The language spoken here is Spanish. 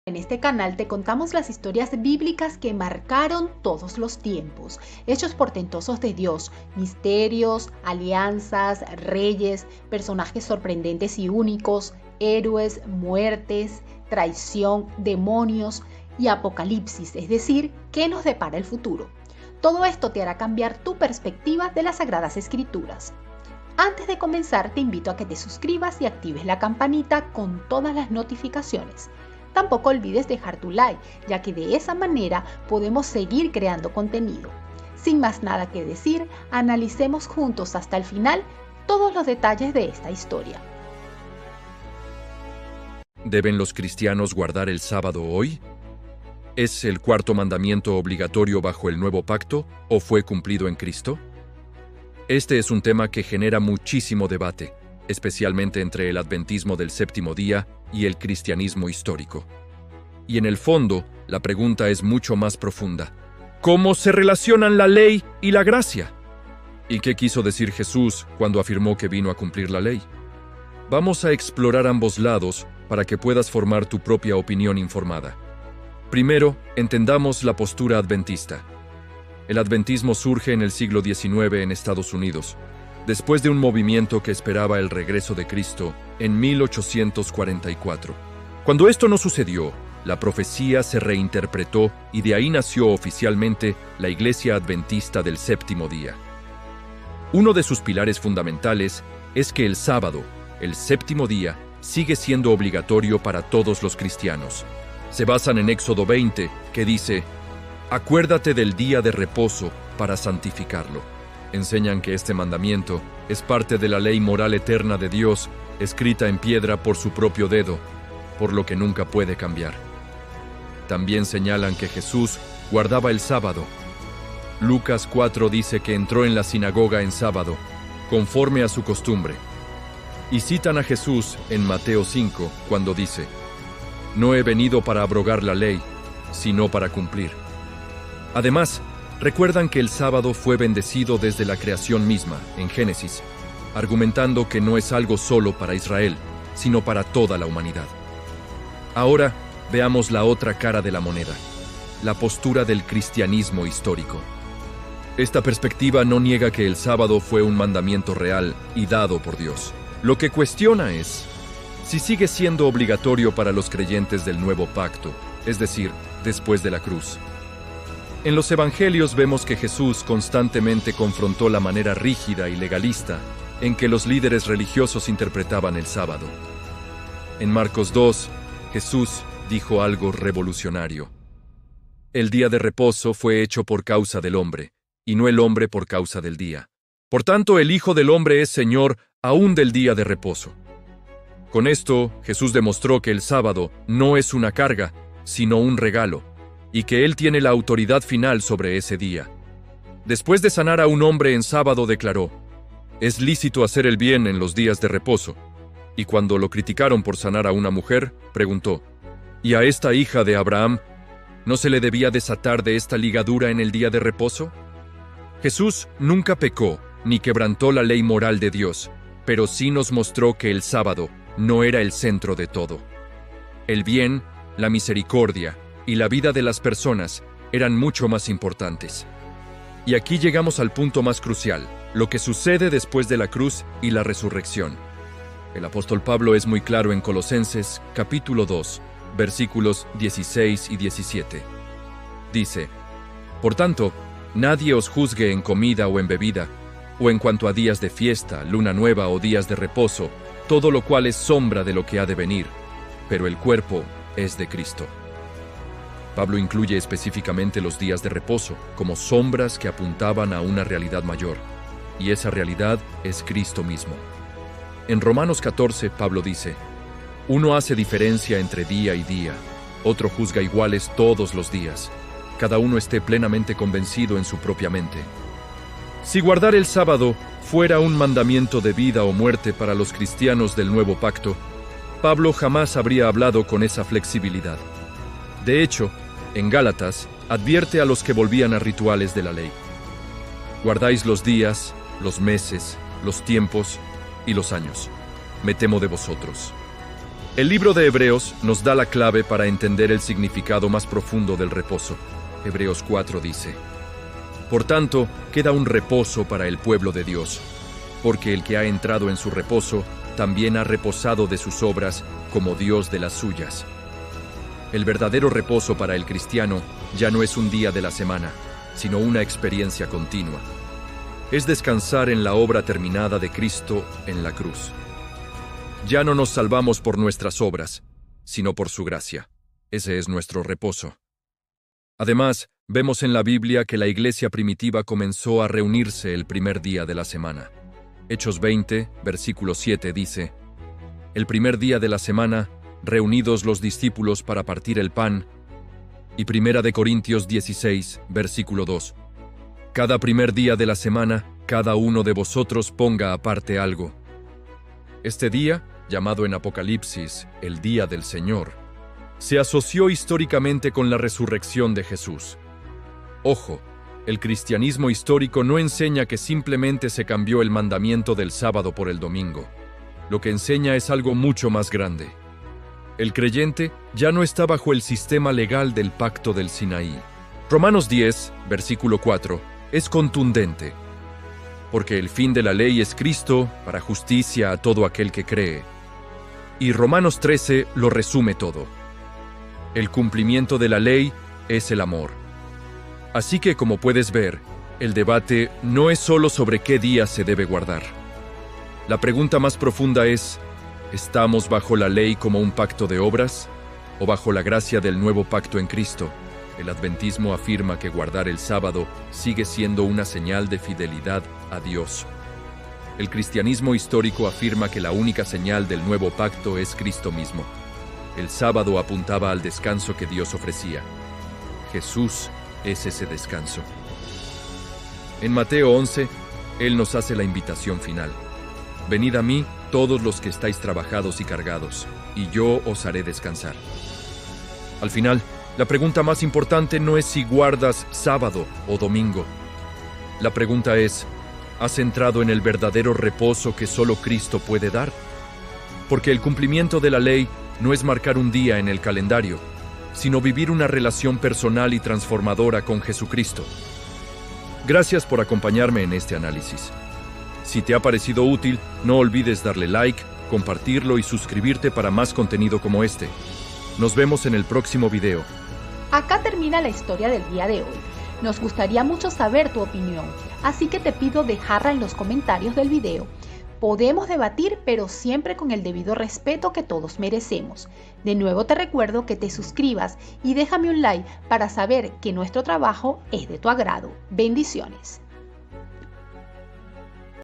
En este canal te contamos las historias bíblicas que marcaron todos los tiempos, hechos portentosos de Dios, misterios, alianzas, reyes, personajes sorprendentes y únicos, héroes, muertes, traición, demonios y apocalipsis, es decir, qué nos depara el futuro. Todo esto te hará cambiar tu perspectiva de las Sagradas Escrituras. Antes de comenzar, te invito a que te suscribas y actives la campanita con todas las notificaciones. Tampoco olvides dejar tu like, ya que de esa manera podemos seguir creando contenido. Sin más nada que decir, analicemos juntos hasta el final todos los detalles de esta historia. ¿Deben los cristianos guardar el sábado hoy? ¿Es el cuarto mandamiento obligatorio bajo el nuevo pacto o fue cumplido en Cristo? Este es un tema que genera muchísimo debate, especialmente entre el adventismo del séptimo día y el cristianismo histórico. Y en el fondo, la pregunta es mucho más profunda. ¿Cómo se relacionan la ley y la gracia? ¿Y qué quiso decir Jesús cuando afirmó que vino a cumplir la ley? Vamos a explorar ambos lados para que puedas formar tu propia opinión informada. Primero, entendamos la postura adventista. El adventismo surge en el siglo XIX en Estados Unidos, después de un movimiento que esperaba el regreso de Cristo en 1844. Cuando esto no sucedió, la profecía se reinterpretó y de ahí nació oficialmente la Iglesia Adventista del Séptimo Día. Uno de sus pilares fundamentales es que el sábado, el séptimo día, sigue siendo obligatorio para todos los cristianos. Se basan en Éxodo 20, que dice: «Acuérdate del día de reposo para santificarlo». Enseñan que este mandamiento es parte de la ley moral eterna de Dios, escrita en piedra por su propio dedo, por lo que nunca puede cambiar. También señalan que Jesús guardaba el sábado. Lucas 4 dice que entró en la sinagoga en sábado, conforme a su costumbre. Y citan a Jesús en Mateo 5, cuando dice: «No he venido para abrogar la ley, sino para cumplir». Además, recuerdan que el sábado fue bendecido desde la creación misma, en Génesis, argumentando que no es algo solo para Israel, sino para toda la humanidad. Ahora, veamos la otra cara de la moneda, la postura del cristianismo histórico. Esta perspectiva no niega que el sábado fue un mandamiento real y dado por Dios. Lo que cuestiona es si sigue siendo obligatorio para los creyentes del nuevo pacto, es decir, después de la cruz. En los evangelios vemos que Jesús constantemente confrontó la manera rígida y legalista en que los líderes religiosos interpretaban el sábado. En Marcos 2, Jesús dijo algo revolucionario. El día de reposo fue hecho por causa del hombre, y no el hombre por causa del día. Por tanto, el Hijo del Hombre es Señor aún del día de reposo. Con esto, Jesús demostró que el sábado no es una carga, sino un regalo, y que Él tiene la autoridad final sobre ese día. Después de sanar a un hombre en sábado, declaró: «Es lícito hacer el bien en los días de reposo». Y cuando lo criticaron por sanar a una mujer, preguntó: «¿Y a esta hija de Abraham no se le debía desatar de esta ligadura en el día de reposo?». Jesús nunca pecó ni quebrantó la ley moral de Dios, pero sí nos mostró que el sábado no era el centro de todo. El bien, la misericordia y la vida de las personas eran mucho más importantes. Y aquí llegamos al punto más crucial, lo que sucede después de la cruz y la resurrección. El apóstol Pablo es muy claro en Colosenses, capítulo 2, versículos 16 y 17. Dice: «Por tanto, nadie os juzgue en comida o en bebida, o en cuanto a días de fiesta, luna nueva o días de reposo, todo lo cual es sombra de lo que ha de venir, pero el cuerpo es de Cristo». Pablo incluye específicamente los días de reposo como sombras que apuntaban a una realidad mayor, y esa realidad es Cristo mismo. En Romanos 14, Pablo dice: «Uno hace diferencia entre día y día, otro juzga iguales todos los días. Cada uno esté plenamente convencido en su propia mente». Si guardar el sábado fuera un mandamiento de vida o muerte para los cristianos del nuevo pacto, Pablo jamás habría hablado con esa flexibilidad. De hecho, en Gálatas, advierte a los que volvían a rituales de la ley: «Guardáis los días, los meses, los tiempos y los años. Me temo de vosotros». El libro de Hebreos nos da la clave para entender el significado más profundo del reposo. Hebreos 4 dice: Por tanto, queda un reposo para el pueblo de Dios, porque el que ha entrado en su reposo también ha reposado de sus obras como Dios de las suyas. El verdadero reposo para el cristiano ya no es un día de la semana, sino una experiencia continua. Es descansar en la obra terminada de Cristo en la cruz. Ya no nos salvamos por nuestras obras, sino por su gracia. Ese es nuestro reposo. Además, vemos en la Biblia que la iglesia primitiva comenzó a reunirse el primer día de la semana. Hechos 20, versículo 7 dice: El primer día de la semana, reunidos los discípulos para partir el pan. Y 1 Corintios 16, versículo 2. Cada primer día de la semana, cada uno de vosotros ponga aparte algo. Este día, llamado en Apocalipsis el Día del Señor, se asoció históricamente con la resurrección de Jesús. Ojo, el cristianismo histórico no enseña que simplemente se cambió el mandamiento del sábado por el domingo. Lo que enseña es algo mucho más grande. El creyente ya no está bajo el sistema legal del pacto del Sinaí. Romanos 10, versículo 4, es contundente. Porque el fin de la ley es Cristo para justicia a todo aquel que cree. Y Romanos 13 lo resume todo. El cumplimiento de la ley es el amor. Así que, como puedes ver, el debate no es solo sobre qué día se debe guardar. La pregunta más profunda es: ¿estamos bajo la ley como un pacto de obras o bajo la gracia del nuevo pacto en Cristo? El adventismo afirma que guardar el sábado sigue siendo una señal de fidelidad a Dios. El cristianismo histórico afirma que la única señal del nuevo pacto es Cristo mismo. El sábado apuntaba al descanso que Dios ofrecía. Jesús es ese descanso. En Mateo 11, Él nos hace la invitación final: Venid a mí, todos los que estáis trabajados y cargados, y yo os haré descansar. Al final, la pregunta más importante no es si guardas sábado o domingo. La pregunta es: ¿has entrado en el verdadero reposo que solo Cristo puede dar? Porque el cumplimiento de la ley no es marcar un día en el calendario, sino vivir una relación personal y transformadora con Jesucristo. Gracias por acompañarme en este análisis. Si te ha parecido útil, no olvides darle like, compartirlo y suscribirte para más contenido como este. Nos vemos en el próximo video. Acá termina la historia del día de hoy. Nos gustaría mucho saber tu opinión, así que te pido dejarla en los comentarios del video. Podemos debatir, pero siempre con el debido respeto que todos merecemos. De nuevo te recuerdo que te suscribas y déjame un like para saber que nuestro trabajo es de tu agrado. Bendiciones.